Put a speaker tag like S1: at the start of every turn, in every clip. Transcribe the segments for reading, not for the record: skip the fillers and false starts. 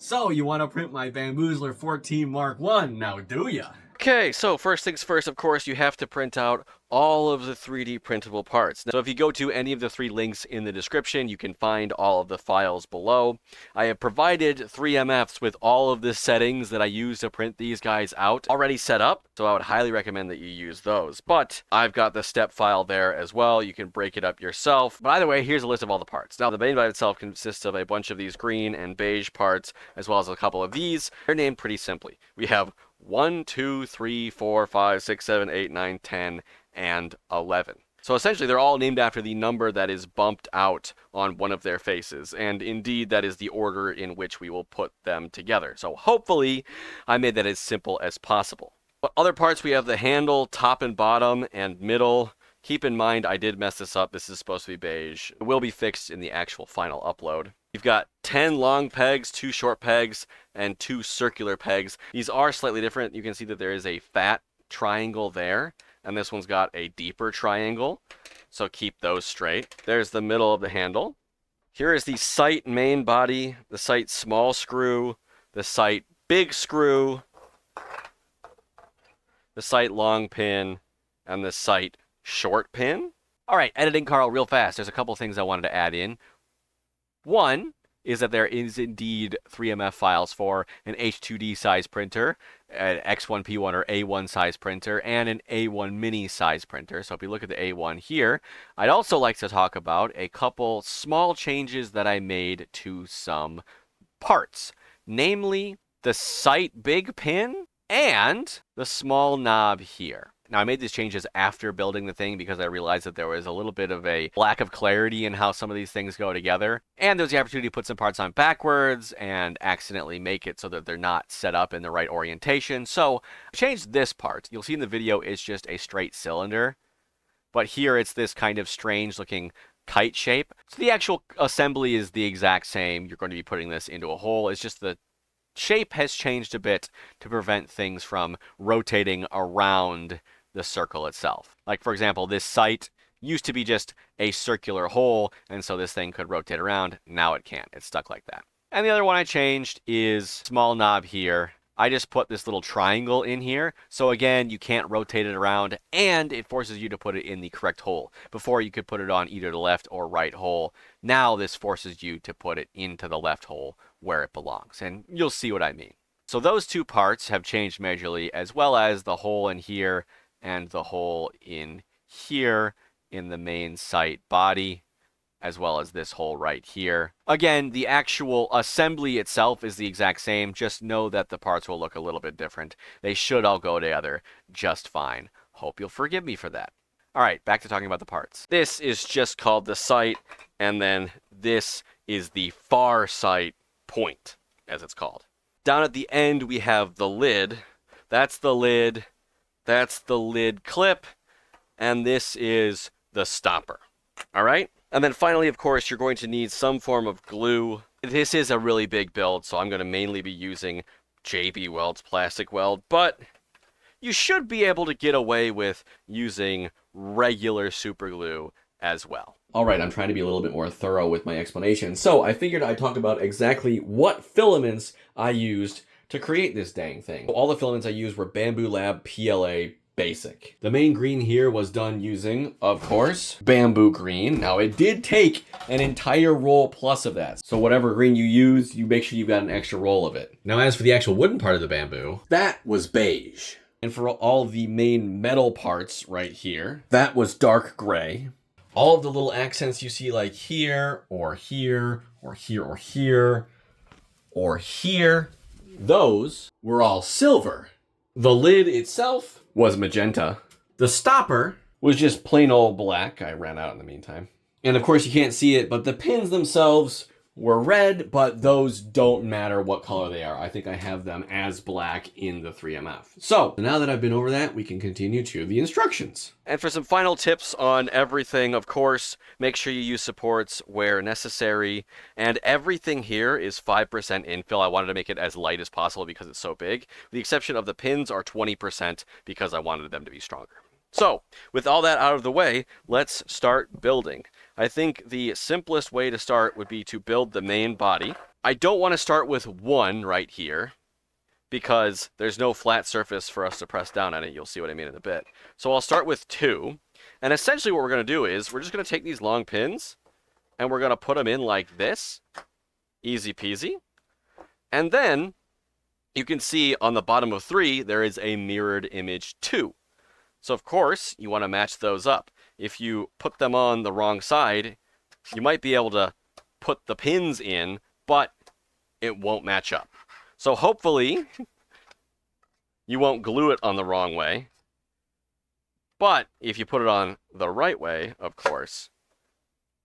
S1: So, you want to print my Bamboozler 14 Mark 1 now, do ya?
S2: Okay, so first things first, of course, you have to print out all of the 3D printable parts. So if you go to any of the 3 links in the description, you can find all of the files below. I have provided 3MFs with all of the settings that I use to print these guys out already set up, so I would highly recommend that you use those. But I've got the step file there as well. You can break it up yourself. But either way, here's a list of all the parts. Now, the main by itself consists of a bunch of these green and beige parts, as well as a couple of these. They're named pretty simply. We have 1, 2, 3, 4, 5, 6, 7, 8, 9, 10, and 11. So essentially, they're all named after the number that is bumped out on one of their faces. And indeed, that is the order in which we will put them together. So hopefully, I made that as simple as possible. But other parts, we have the handle, top and bottom, and middle. Keep in mind, I did mess this up. This is supposed to be beige. It will be fixed in the actual final upload. You've got 10 long pegs, 2 short pegs, and 2 circular pegs. These are slightly different. You can see that there is a fat triangle there, and this one's got a deeper triangle. So keep those straight. There's the middle of the handle. Here is the sight main body, the sight small screw, the sight big screw, the sight long pin, and the sight short pin. All right, editing Carl real fast. There's a couple things I wanted to add in. One is that there is indeed 3MF files for an H2D size printer, an X1P1 or A1 size printer, and an A1 mini size printer. So if you look at the A1 here, I'd also like to talk about a couple small changes that I made to some parts, namely the sight big pin and the small knob here. Now, I made these changes after building the thing because I realized that there was a little bit of a lack of clarity in how some of these things go together. And there's the opportunity to put some parts on backwards and accidentally make it so that they're not set up in the right orientation. So I changed this part. You'll see in the video it's just a straight cylinder. But here it's this kind of strange looking kite shape. So the actual assembly is the exact same. You're going to be putting this into a hole. It's just the shape has changed a bit to prevent things from rotating around the circle itself. Like, for example, this sight used to be just a circular hole, and so this thing could rotate around. Now it can't. It's stuck like that. And the other one I changed is small knob here. I just put this little triangle in here. So again, you can't rotate it around, and it forces you to put it in the correct hole. Before, you could put it on either the left or right hole. Now this forces you to put it into the left hole where it belongs, and you'll see what I mean. So those two parts have changed majorly, as well as the hole in here and the hole in here in the main sight body, as well as this hole right here. Again, the actual assembly itself is the exact same. Just know that the parts will look a little bit different. They should all go together just fine. Hope you'll forgive me for that. All right, back to talking about the parts. This is just called the sight, and then this is the far sight point, as it's called. Down at the end, we have the lid. That's the lid. That's the lid clip, and this is the stopper. All right? And then finally, of course, you're going to need some form of glue. This is a really big build, so I'm going to mainly be using JB Weld's plastic weld, but you should be able to get away with using regular super glue as well.
S1: Alright, I'm trying to be a little bit more thorough with my explanation, so I figured I'd talk about exactly what filaments I used to create this dang thing. All the filaments I used were Bamboo Lab PLA Basic. The main green here was done using, of course, bamboo green. Now, it did take an entire roll plus of that. So whatever green you use, you make sure you've got an extra roll of it. Now, as for the actual wooden part of the bamboo, that was beige. And for all the main metal parts right here, that was dark gray. All of the little accents you see like here, or here, or here, or here, or here, those were all silver. The lid itself was magenta. The stopper was just plain old black. I ran out in the meantime. And of course you can't see it, but the pins themselves were red, but those don't matter what color they are. I think I have them as black in the 3MF. So now that I've been over that, we can continue to the instructions.
S2: And for some final tips on everything, of course, make sure you use supports where necessary. And everything here is 5% infill. I wanted to make it as light as possible because it's so big. The exception of the pins are 20% because I wanted them to be stronger. So, with all that out of the way, let's start building. I think the simplest way to start would be to build the main body. I don't want to start with 1 right here because there's no flat surface for us to press down on it. You'll see what I mean in a bit. So I'll start with 2. And essentially what we're going to do is we're just going to take these long pins and we're going to put them in like this. Easy peasy. And then you can see on the bottom of 3, there is a mirrored image 2. So of course, you want to match those up. If you put them on the wrong side, you might be able to put the pins in, but it won't match up. So hopefully, you won't glue it on the wrong way. But if you put it on the right way, of course,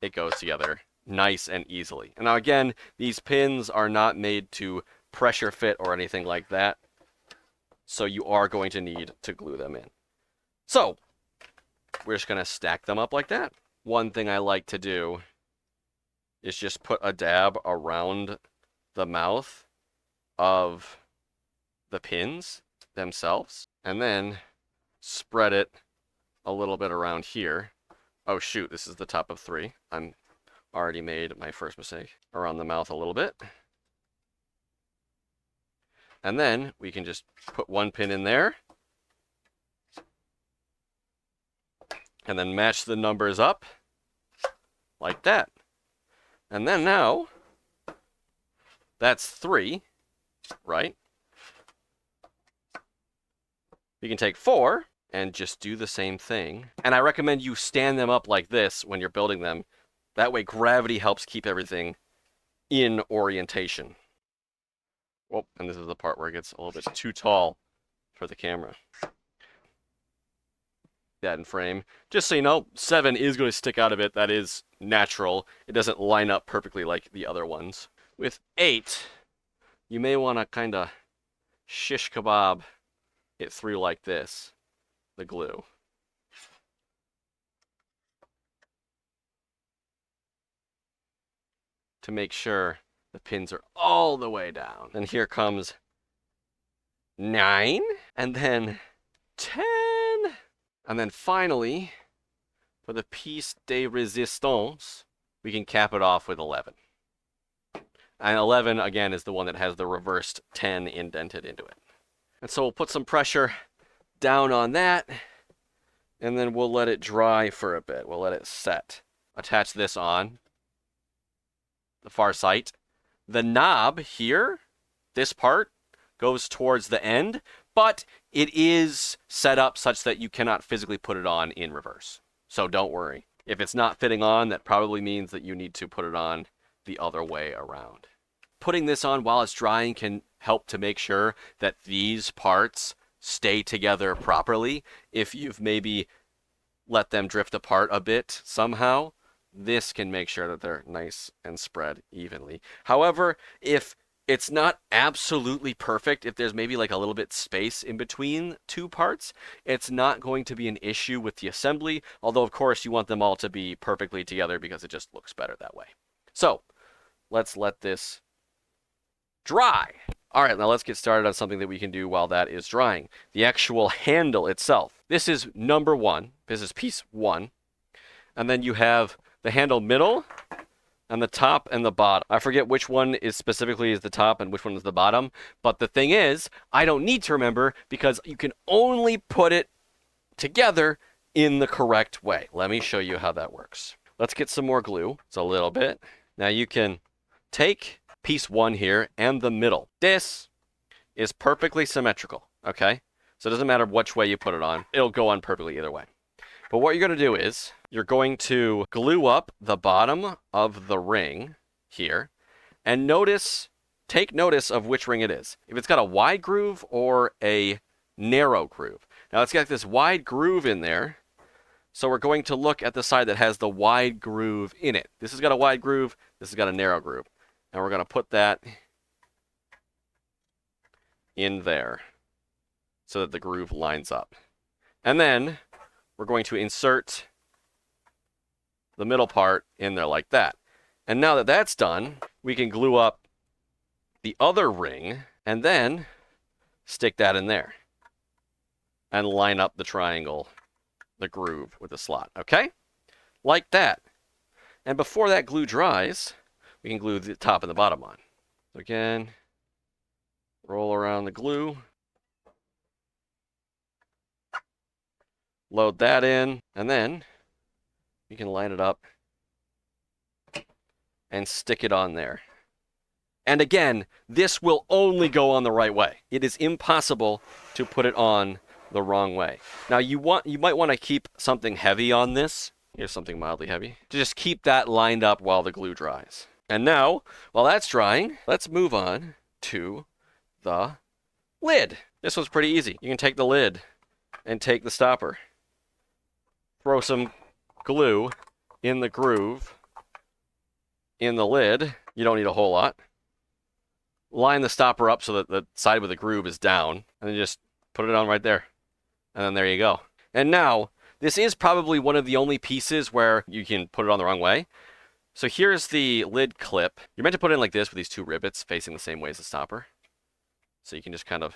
S2: it goes together nice and easily. And now again, these pins are not made to pressure fit or anything like that. So you are going to need to glue them in. So, we're just going to stack them up like that. One thing I like to do is just put a dab around the mouth of the pins themselves. And then spread it a little bit around here. Oh shoot, this is the top of 3. I'm already made my first mistake. Around the mouth a little bit. And then we can just put 1 pin in there. And then match the numbers up like that. And then now, that's 3, right? We can take 4 and just do the same thing. And I recommend you stand them up like this when you're building them. That way gravity helps keep everything in orientation. Oh, and this is the part where it gets a little bit too tall for the camera. That in frame. Just so you know, 7 is going to stick out a bit. That is natural. It doesn't line up perfectly like the other ones. With 8, you may want to kind of shish kebab it through like this, the glue. To make sure the pins are all the way down. And here comes 9, and then 10. And then finally, for the piece de resistance, we can cap it off with 11. And 11, again, is the one that has the reversed 10 indented into it. And so we'll put some pressure down on that, and then we'll let it dry for a bit. We'll let it set. Attach this on the far sight. The knob here, this part, goes towards the end, but it is set up such that you cannot physically put it on in reverse. So don't worry. If it's not fitting on, that probably means that you need to put it on the other way around. Putting this on while it's drying can help to make sure that these parts stay together properly. If you've maybe let them drift apart a bit somehow, this can make sure that they're nice and spread evenly. However, if it's not absolutely perfect, if there's maybe like a little bit space in between 2 parts, it's not going to be an issue with the assembly, although of course you want them all to be perfectly together because it just looks better that way. So, let's let this dry. All right, now let's get started on something that we can do while that is drying. The actual handle itself. This is number 1. This is piece 1. And then you have the handle middle, and the top and the bottom. I forget which one is specifically is the top and which one is the bottom. But the thing is, I don't need to remember because you can only put it together in the correct way. Let me show you how that works. Let's get some more glue. It's a little bit. Now you can take piece 1 here and the middle. This is perfectly symmetrical, okay? So it doesn't matter which way you put it on. It'll go on perfectly either way. But what you're going to do is you're going to glue up the bottom of the ring here and take notice of which ring it is. If it's got a wide groove or a narrow groove. Now it's got this wide groove in there. So we're going to look at the side that has the wide groove in it. This has got a wide groove. This has got a narrow groove. And we're going to put that in there so that the groove lines up. And then we're going to insert the middle part in there like that. And now that that's done, we can glue up the other ring and then stick that in there and line up the triangle, the groove with the slot, okay? Like that. And before that glue dries, we can glue the top and the bottom on. So again, roll around the glue. Load that in, and then you can line it up and stick it on there. And again, this will only go on the right way. It is impossible to put it on the wrong way. Now you might want to keep something heavy on this. Here's something mildly heavy. To just keep that lined up while the glue dries. And now, while that's drying, let's move on to the lid. This one's pretty easy. You can take the lid and take the stopper. Throw some glue in the groove in the lid. You don't need a whole lot. Line the stopper up so that the side with the groove is down, and then just put it on right there. And then there you go. And now, this is probably one of the only pieces where you can put it on the wrong way. So here's the lid clip. You're meant to put it in like this with these two rivets facing the same way as the stopper. So you can just kind of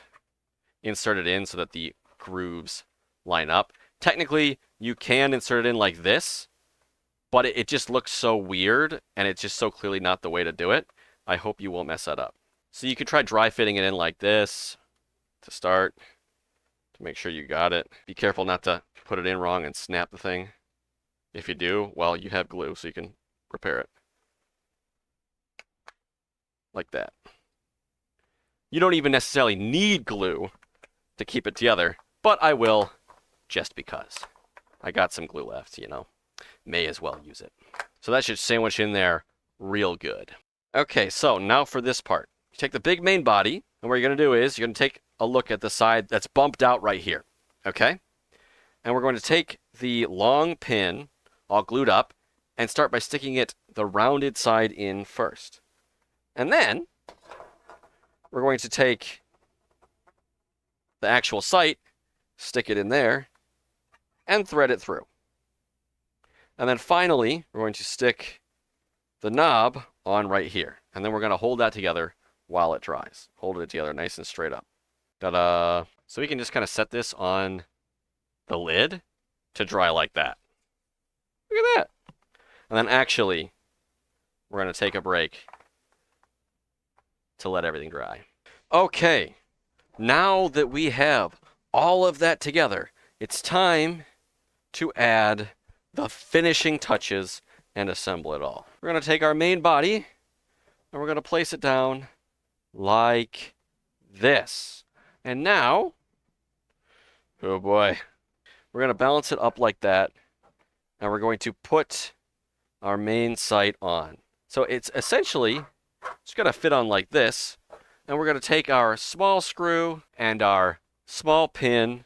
S2: insert it in so that the grooves line up. Technically, you can insert it in like this, but it just looks so weird, and it's just so clearly not the way to do it. I hope you won't mess that up. So you could try dry fitting it in like this to start, to make sure you got it. Be careful not to put it in wrong and snap the thing. If you do, well, you have glue, so you can repair it. Like that. You don't even necessarily need glue to keep it together, but I will just because. I got some glue left, you know. May as well use it. So that should sandwich in there real good. Okay, so now for this part. You take the big main body, and what you're going to do is you're going to take a look at the side that's bumped out right here. Okay? And we're going to take the long pin, all glued up, and start by sticking it the rounded side in first. And then we're going to take the actual sight, stick it in there, and thread it through. And then finally, we're going to stick the knob on right here. And then we're going to hold that together while it dries. Hold it together nice and straight up. Ta-da! So we can just kind of set this on the lid to dry like that. Look at that! And then actually, we're going to take a break to let everything dry. Okay, now that we have all of that together, it's time to add the finishing touches and assemble it all. We're going to take our main body and we're going to place it down like this. And now, oh boy, we're going to balance it up like that, and we're going to put our main sight on. So it's essentially just going to fit on like this, and we're going to take our small screw and our small pin,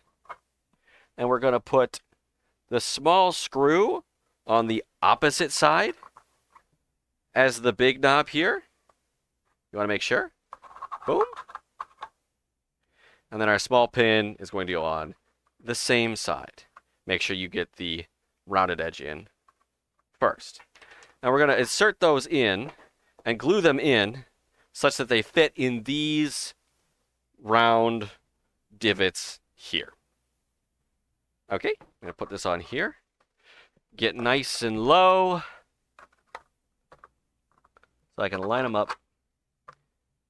S2: and we're going to put the small screw on the opposite side as the big knob here. You want to make sure? Boom. And then our small pin is going to go on the same side. Make sure you get the rounded edge in first. Now we're going to insert those in and glue them in such that they fit in these round divots here. Okay, I'm going to put this on here. Get nice and low so I can line them up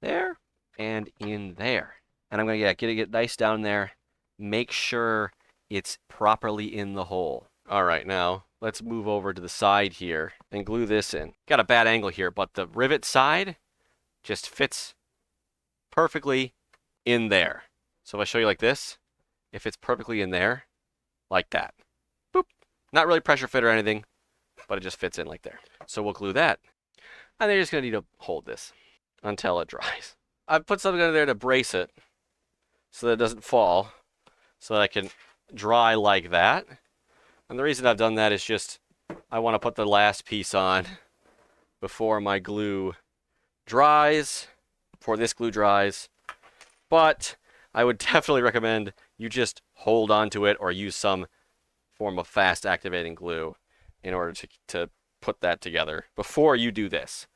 S2: there and in there. And I'm going to get it nice down there. Make sure it's properly in the hole. All right, now let's move over to the side here and glue this in. Got a bad angle here, but the rivet side just fits perfectly in there. So if I show you like this, it fits perfectly in there, like that. Boop. Not really pressure fit or anything, but it just fits in like there. So we'll glue that. And then you're just going to need to hold this until it dries. I've put something under there to brace it so that it doesn't fall, so that I can dry like that. And the reason I've done that is just I want to put the last piece on before my glue dries, before this glue dries. But I would definitely recommend you just hold on to it or use some form of fast activating glue in order to put that together before you do this.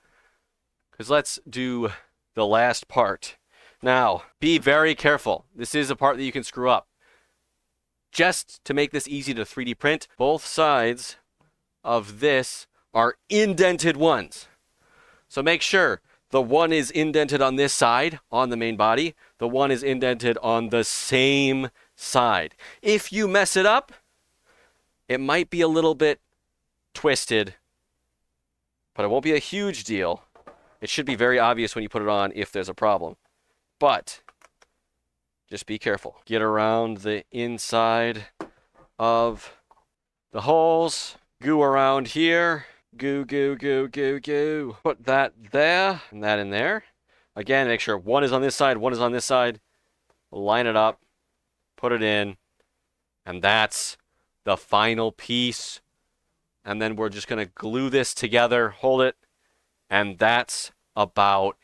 S2: Because let's do the last part. Now, be very careful. This is a part that you can screw up. Just to make this easy to 3D print, both sides of this are indented ones. So make sure The one is indented on this side, on the main body. The one is indented on the same side. If you mess it up, it might be a little bit twisted, but it won't be a huge deal. It should be very obvious when you put it on if there's a problem. But just be careful. Get around the inside of the holes. Goo around here. Goo, goo, goo, goo, goo. Put that there and that in there. Again, make sure one is on this side, one is on this side. Line it up. Put it in. And that's the final piece. And then we're just going to glue this together, hold it, and that's about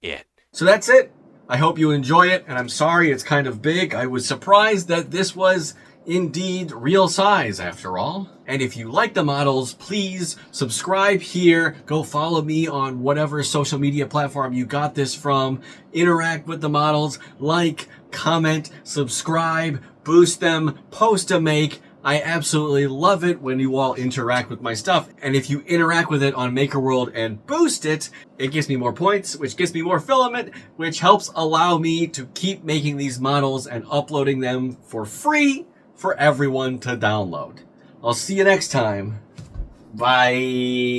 S2: it.
S1: So that's it. I hope you enjoy it, and I'm sorry it's kind of big. I was surprised that this was indeed real size after all. And if you like the models, please subscribe here. Go follow me on whatever social media platform you got this from. Interact with the models, like, comment, subscribe, boost them, post a make. I absolutely love it when you all interact with my stuff. And if you interact with it on Maker World and boost it, it gives me more points, which gives me more filament, which helps allow me to keep making these models and uploading them for free for everyone to download. I'll see you next time. Bye.